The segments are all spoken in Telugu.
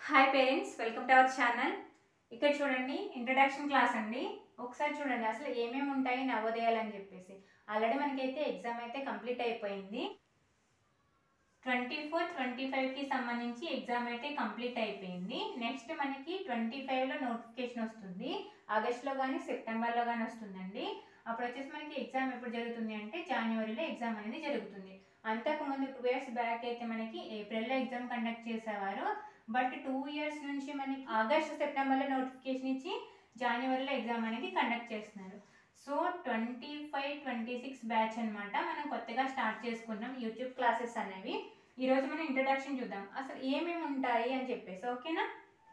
Hi parents, welcome to our channel. ఇక్కడ చూడండి, ఇంట్రడక్షన్ క్లాస్ అండి. ఒకసారి చూడండి అసలు ఏమేమి ఉంటాయి నవోదయాలు అని చెప్పేసి. ఆల్రెడీ మనకైతే ఎగ్జామ్ అయితే కంప్లీట్ అయిపోయింది. 24-25కి సంబంధించి ఎగ్జామ్ అయితే కంప్లీట్ అయిపోయింది. నెక్స్ట్ మనకి 25లో నోటిఫికేషన్ వస్తుంది. ఆగస్టులో కానీ సెప్టెంబర్లో కానీ వస్తుందండి. అప్పుడు వచ్చేసి మనకి ఎగ్జామ్ ఎప్పుడు జరుగుతుంది అంటే జనవరిలో ఎగ్జామ్ అనేది జరుగుతుంది. అంతకుముందు 2 ఇయర్స్ బ్యాక్ అయితే మనకి ఏప్రిల్లో ఎగ్జామ్ కండక్ట్ చేసేవారు. బట్ 2 ఇయర్స్ నుంచి మనకి ఆగస్టు సెప్టెంబర్లో నోటిఫికేషన్ ఇచ్చి జనవరిలో ఎగ్జామ్ అనేది కండక్ట్ చేస్తున్నారు. సో 25-26 బ్యాచ్ అనమాట మనం కొత్తగా స్టార్ట్ చేసుకున్నాం యూట్యూబ్ క్లాసెస్ అనేవి. ఈరోజు మనం ఇంట్రడక్షన్ చూద్దాం అసలు ఏమేమి ఉంటాయి అని చెప్పేసి. ఓకేనా?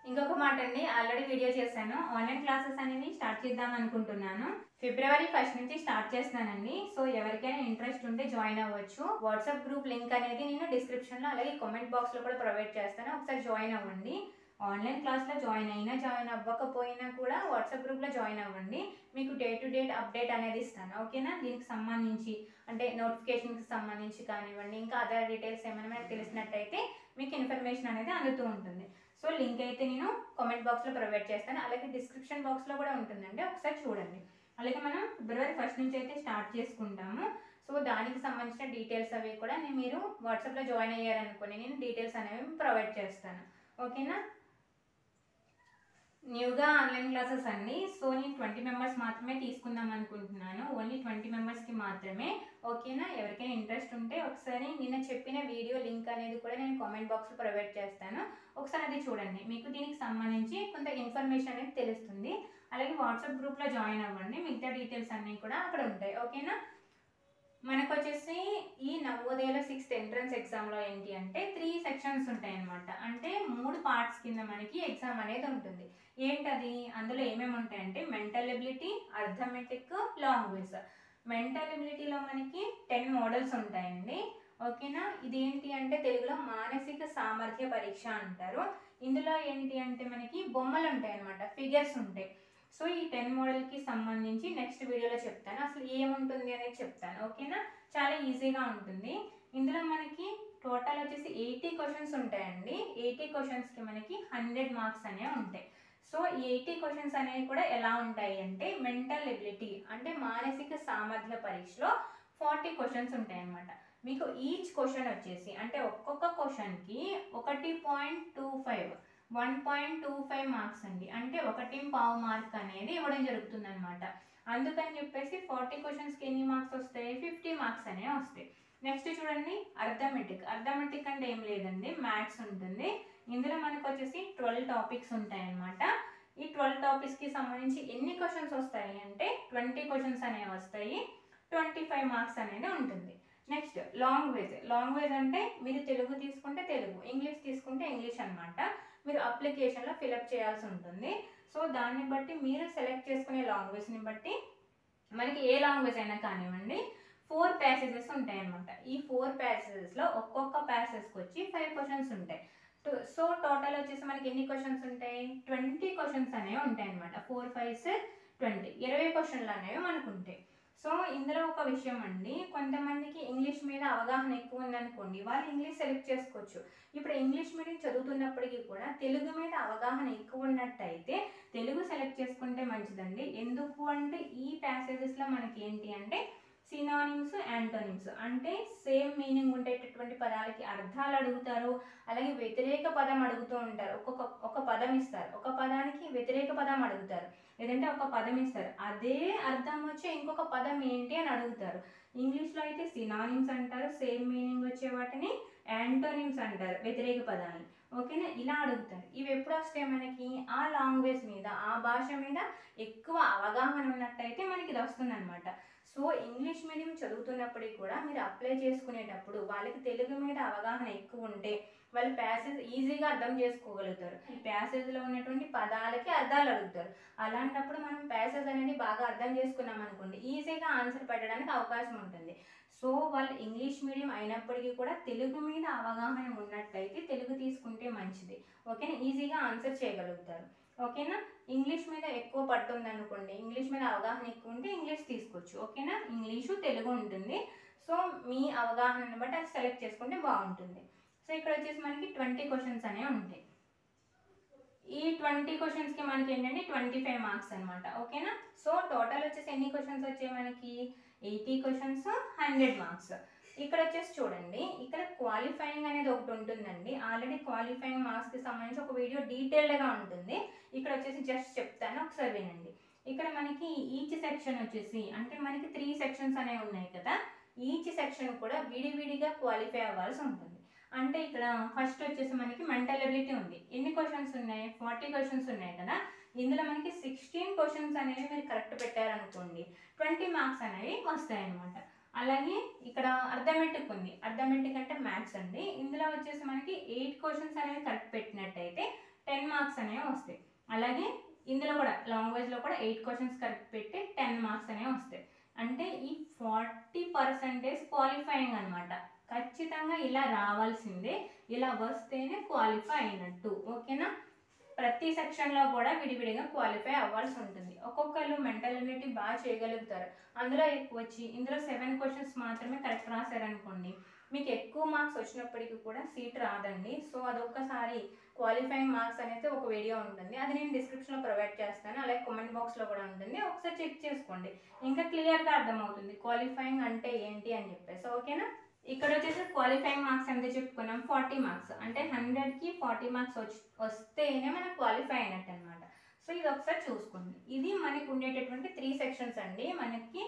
ఇంకొక మాట అండి, ఆల్రెడీ వీడియో చేశాను. ఆన్లైన్ క్లాసెస్ అనేవి స్టార్ట్ చేద్దాం అనుకుంటున్నాను. ఫిబ్రవరి 1 నుంచి స్టార్ట్ చేస్తున్నానండి. సో ఎవరికైనా ఇంట్రెస్ట్ ఉంటే జాయిన్ అవ్వచ్చు. వాట్సాప్ గ్రూప్ లింక్ అనేది నేను డిస్క్రిప్షన్లో అలాగే కామెంట్ బాక్స్లో కూడా ప్రొవైడ్ చేస్తాను. ఒకసారి జాయిన్ అవ్వండి. ఆన్లైన్ క్లాస్లో జాయిన్ అయినా జాయిన్ అవ్వకపోయినా కూడా వాట్సాప్ గ్రూప్లో జాయిన్ అవ్వండి. మీకు డే టు డే అప్డేట్ అనేది ఇస్తాను. ఓకేనా? దీనికి సంబంధించి అంటే నోటిఫికేషన్కి సంబంధించి కానివ్వండి, ఇంకా అదర్ డీటెయిల్స్ ఏమైనా మనకు తెలిసినట్టయితే మీకు ఇన్ఫర్మేషన్ అనేది అందుతూ ఉంటుంది. సో లింక్ అయితే నేను కామెంట్ బాక్స్లో ప్రొవైడ్ చేస్తాను, అలాగే డిస్క్రిప్షన్ బాక్స్లో కూడా ఉంటుందండి, ఒకసారి చూడండి. అలాగే మనం ఫిబ్రవరి 1 నుంచి అయితే స్టార్ట్ చేసుకుంటాము. సో దానికి సంబంధించిన డీటెయిల్స్ అవి కూడా మీరు వాట్సాప్లో జాయిన్ అయ్యారనుకోండి, నేను డీటెయిల్స్ అనేవి ప్రొవైడ్ చేస్తాను. ఓకేనా? న్యూగా ఆన్లైన్ క్లాసెస్ అండి. సో నేను 20 మెంబర్స్ మాత్రమే తీసుకుందాం అనుకుంటున్నాను. ఓన్లీ 20 మెంబర్స్కి మాత్రమే. ఓకేనా? ఎవరికైనా ఇంట్రెస్ట్ ఉంటే ఒకసారి నిన్న చెప్పిన వీడియో లింక్ అనేది కూడా నేను కామెంట్ బాక్స్లో ప్రొవైడ్ చేస్తాను. ఒకసారి అది చూడండి, మీకు దీనికి సంబంధించి కొంత ఇన్ఫర్మేషన్ అనేది తెలుస్తుంది. అలాగే వాట్సాప్ గ్రూప్లో జాయిన్ అవ్వండి, మిగతా డీటెయిల్స్ అన్నీ కూడా అక్కడ ఉంటాయి. ఓకేనా? మనకు వచ్చేసి ఈ నవోదయలో 6th ఎంట్రన్స్ ఎగ్జామ్లో ఏంటి అంటే 3 సెక్షన్స్ ఉంటాయి అన్నమాట. అంటే 3 పార్ట్స్ కింద మనకి ఎగ్జామ్ అనేది ఉంటుంది. ఏంటది? అందులో ఏమేమి ఉంటాయంటే mental ability, arithmetic, language. Mental ఎబిలిటీలో మనకి 10 మోడల్స్ ఉంటాయండి. ఓకేనా? ఇదేంటి అంటే తెలుగులో మానసిక సామర్థ్య పరీక్ష అంటారు. ఇందులో ఏంటి అంటే మనకి బొమ్మలు ఉంటాయి అన్నమాట, ఫిగర్స్ ఉంటాయి. సో ఈ 10 మోడల్కి సంబంధించి నెక్స్ట్ వీడియోలో చెప్తాను, అసలు ఏముంటుంది అనేది చెప్తాను. ఓకేనా? చాలా ఈజీగా ఉంటుంది. ఇందులో మనకి టోటల్ వచ్చేసి 80 క్వశ్చన్స్ ఉంటాయండి. 80 క్వశ్చన్స్కి మనకి 100 మార్క్స్ అనేవి ఉంటాయి. సో ఈ 80 క్వశ్చన్స్ అనేవి కూడా ఎలా ఉంటాయి అంటే మెంటల్ ఎబిలిటీ అంటే మానసిక సామర్థ్య పరీక్షలో 40 క్వశ్చన్స్ ఉంటాయి అన్నమాట. మీకు ఈచ్ క్వశ్చన్ వచ్చేసి అంటే ఒక్కొక్క క్వశ్చన్కి 1.25 మార్క్స్ అండి. అంటే 1.5 మార్క్ అనేది ఇవ్వడం జరుగుతుంది అనమాట. అందుకని చెప్పేసి 40 క్వశ్చన్స్కి ఎన్ని మార్క్స్ వస్తాయి? 50 మార్క్స్ అనేవి వస్తాయి. నెక్స్ట్ చూడండి, అర్థమెటిక్ అంటే ఏం లేదండి, మ్యాథ్స్ ఉంటుంది. ఇందులో మనకు వచ్చేసి 12 టాపిక్స్ ఉంటాయి అన్నమాట. ఈ 12 టాపిక్స్కి సంబంధించి ఎన్ని క్వశ్చన్స్ వస్తాయి అంటే 20 క్వశ్చన్స్ అనేవి వస్తాయి. 25 మార్క్స్ అనేది ఉంటుంది. నెక్స్ట్ లాంగ్వేజ్ అంటే మీరు తెలుగు తీసుకుంటే తెలుగు, ఇంగ్లీష్ తీసుకుంటే ఇంగ్లీష్ అనమాట. మీరు అప్లికేషన్లో ఫిలప్ చేయాల్సి ఉంటుంది. సో దాన్ని బట్టి మీరు సెలెక్ట్ చేసుకునే లాంగ్వేజ్ని బట్టి మనకి ఏ లాంగ్వేజ్ అయినా కానివ్వండి 4 ప్యాసేజెస్ ఉంటాయి అన్నమాట. ఈ 4 ప్యాసేజెస్లో ఒక్కొక్క ప్యాసేజ్కి వచ్చి 5 క్వశ్చన్స్ ఉంటాయి. సో టోటల్ వచ్చేసి మనకి ఎన్ని క్వశ్చన్స్ ఉంటాయి? 20 క్వశ్చన్స్ అనేవి ఉంటాయి అన్నమాట. 4, 5, 20 20 క్వశ్చన్లు అనేవి మనకు ఉంటాయి. సో ఇందులో ఒక విషయం అండి, కొంతమందికి ఇంగ్లీష్ మీద అవగాహన ఎక్కువ ఉందనుకోండి, వాళ్ళు ఇంగ్లీష్ సెలెక్ట్ చేసుకోవచ్చు. ఇప్పుడు ఇంగ్లీష్ మీడియం చదువుతున్నప్పటికీ కూడా తెలుగు మీద అవగాహన ఎక్కువ ఉన్నట్టయితే తెలుగు సెలెక్ట్ చేసుకుంటే మంచిదండి. ఎందుకు అంటే ఈ ప్యాసేజెస్లో మనకి ఏంటి అంటే సినానిమ్స్, యాంటోనిమ్స్ అంటే సేమ్ మీనింగ్ ఉండేటటువంటి పదాలకి అర్థాలు అడుగుతారు. అలాగే వ్యతిరేక పదం అడుగుతూ ఉంటారు. ఒక పదం ఇస్తారు, ఒక పదానికి వ్యతిరేక పదం అడుగుతారు, లేదంటే ఒక పదం ఇస్తారు, అదే అర్థం వచ్చే ఇంకొక పదం ఏంటి అని అడుగుతారు. ఇంగ్లీష్లో అయితే సినానిమ్స్ అంటారు, సేమ్ మీనింగ్ వచ్చే వాటిని యాంటోనిమ్స్ అంటారు, వ్యతిరేక పదాన్ని. ఓకేనా? ఇలా అడుగుతారు. ఇవి ఎప్పుడు వస్తాయి మనకి? ఆ లాంగ్వేజ్ మీద, ఆ భాష మీద ఎక్కువ అవగాహన ఉన్నట్టయితే మనకి ఇది వస్తుంది అనమాట. సో ఇంగ్లీష్ మీడియం చదువుతున్నప్పటికీ కూడా మీరు అప్లై చేసుకునేటప్పుడు వాళ్ళకి తెలుగు మీద అవగాహన ఎక్కువ ఉంటే వాళ్ళు ప్యాసేజ్ ఈజీగా అర్థం చేసుకోగలుగుతారు. ఈ ప్యాసేజ్లో ఉన్నటువంటి పదాలకి అర్థాలు అడుగుతారు. అలాంటప్పుడు మనం ప్యాసేజ్ అనేది బాగా అర్థం చేసుకున్నాం అనుకోండి, ఈజీగా ఆన్సర్ పెట్టడానికి అవకాశం ఉంటుంది. సో వాళ్ళు ఇంగ్లీష్ మీడియం అయినప్పటికీ కూడా తెలుగు మీద అవగాహన ఉన్నట్టయితే తెలుగు తీసుకుంటే మంచిది. ఓకేనా? ఈజీగా ఆన్సర్ చేయగలుగుతారు. ఓకేనా? ఇంగ్లీష్ మీద ఎక్కువ పట్టుంది అనుకోండి, ఇంగ్లీష్ మీద అవగాహన ఎక్కువ ఉంటే ఇంగ్లీష్ తీసుకోవచ్చు. ఓకేనా? ఇంగ్లీషు తెలుగు ఉంటుంది. సో మీ అవగాహనను బట్టి అది సెలెక్ట్ చేసుకుంటే బాగుంటుంది. సో ఇక్కడ వచ్చేసి మనకి 20 క్వశ్చన్స్ అనేవి ఉంటాయి. ఈ 20 క్వశ్చన్స్కి మనకి ఏంటంటే 25 మార్క్స్ అనమాట. ఓకేనా? సో టోటల్ వచ్చేసి ఎన్ని క్వశ్చన్స్ వచ్చాయి మనకి? 80 క్వశ్చన్స్, 100 మార్క్స్. ఇక్కడ వచ్చేసి చూడండి, ఇక్కడ క్వాలిఫైయింగ్ అనేది ఒకటి ఉంటుందండి. ఆల్రెడీ క్వాలిఫైయింగ్ మార్క్స్కి సంబంధించి ఒక వీడియో డీటెయిల్డ్గా ఉంటుంది. ఇక్కడ వచ్చేసి జస్ట్ చెప్తాను, ఒకసారి వినండి. ఇక్కడ మనకి ఈచ్ సెక్షన్ వచ్చేసి అంటే మనకి 3 సెక్షన్స్ అనేవి ఉన్నాయి కదా, ఈచ్ సెక్షన్ కూడా విడివిడిగా క్వాలిఫై అవ్వాల్సి ఉంటుంది. అంటే ఇక్కడ ఫస్ట్ వచ్చేసి మనకి మెంటల్ ఎబిలిటీ ఉంది. ఎన్ని క్వశ్చన్స్ ఉన్నాయి? 40 క్వశ్చన్స్ ఉన్నాయి కదా. ఇందులో మనకి 16 క్వశ్చన్స్ అనేవి మీరు కరెక్ట్ పెట్టారనుకోండి 20 మార్క్స్ అనేవి వస్తాయన్నమాట. అలాగే ఇక్కడ అర్థమెటిక్ ఉంది. అర్థమెటిక్ అంటే మ్యాథ్స్ అండి. ఇందులో వచ్చేసి మనకి 8 క్వశ్చన్స్ అనేవి కరెక్ట్ పెట్టినట్టయితే 10 మార్క్స్ అనేవి వస్తాయి. అలాగే ఇందులో కూడా లాంగ్వేజ్లో కూడా 8 క్వశ్చన్స్ కరెక్ట్ పెట్టి 10 మార్క్స్ అనేవి వస్తాయి. అంటే ఈ 40% క్వాలిఫైయింగ్ అనమాట. ఖచ్చితంగా ఇలా రావాల్సిందే, ఇలా వస్తేనే క్వాలిఫై అయినట్టు. ఓకేనా? ప్రతి సెక్షన్లో కూడా విడివిడిగా క్వాలిఫై అవ్వాల్సి ఉంటుంది. ఒక్కొక్కరు మెంటల్ ఎబిలిటీ బాగా చేయగలుగుతారు, అందులో ఎక్కువ వచ్చి ఇందులో 7 క్వశ్చన్స్ మాత్రమే కరెక్ట్ రాశారనుకోండి, మీకు ఎక్కువ మార్క్స్ వచ్చినప్పటికీ కూడా సీట్ రాదండి. సో అదొక్కసారి క్వాలిఫైయింగ్ మార్క్స్ అనేది ఒక వీడియో ఉంటుంది, అది నేను డిస్క్రిప్షన్లో ప్రొవైడ్ చేస్తాను. అలాగే కామెంట్ బాక్స్లో కూడా ఉంటుంది, ఒకసారి చెక్ చేసుకోండి, ఇంకా క్లియర్గా అర్థమవుతుంది క్వాలిఫైయింగ్ అంటే ఏంటి అని చెప్పేసి. ఓకేనా? ఇక్కడ వచ్చేసి క్వాలిఫైయింగ్ మార్క్స్ ఎంత చెప్పుకున్నాం? 40 మార్క్స్. అంటే 100కి 40 మార్క్స్ వస్తేనే మనం క్వాలిఫై అయినట్టు అనమాట. సో ఇది ఒకసారి చూసుకోండి. ఇది మనకు ఉండేటటువంటి 3 సెక్షన్స్ అండి. మనకి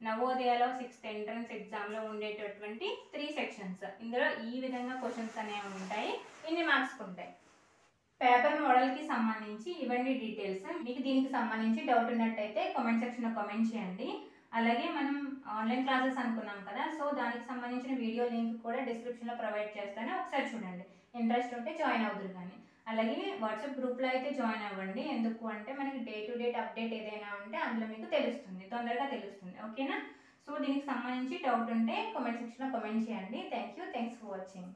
నవోదయలో 6th ఎంట్రన్స్ ఎగ్జామ్లో ఉండేటటువంటి 3 సెక్షన్స్. ఇందులో ఈ విధంగా క్వశ్చన్స్ అనేవి ఉంటాయి, ఇన్ని మార్క్స్కి ఉంటాయి. పేపర్ మోడల్కి సంబంధించి ఇవన్నీ డీటెయిల్స్. మీకు దీనికి సంబంధించి డౌట్ ఉన్నట్టయితే కామెంట్ సెక్షన్లో కామెంట్ చేయండి. అలాగే మనం ఆన్లైన్ క్లాసెస్ అనుకున్నాం కదా, సో దానికి సంబంధించిన వీడియో లింక్ కూడా డిస్క్రిప్షన్లో ప్రొవైడ్ చేస్తాను, ఒకసారి చూడండి. ఇంట్రెస్ట్ ఉంటే జాయిన్ అవుతారు. కానీ అలాగే వాట్సాప్ గ్రూప్లో అయితే జాయిన్ అవ్వండి. ఎందుకు అంటే మనకి డే టు డేట్ అప్డేట్ ఏదైనా ఉంటే అందులో మీకు తెలుస్తుంది, తొందరగా తెలుస్తుంది. ఓకేనా? సో దీనికి సంబంధించి డౌట్ ఉంటే కామెంట్ సెక్షన్లో కామెంట్ చేయండి. Thanks for watching.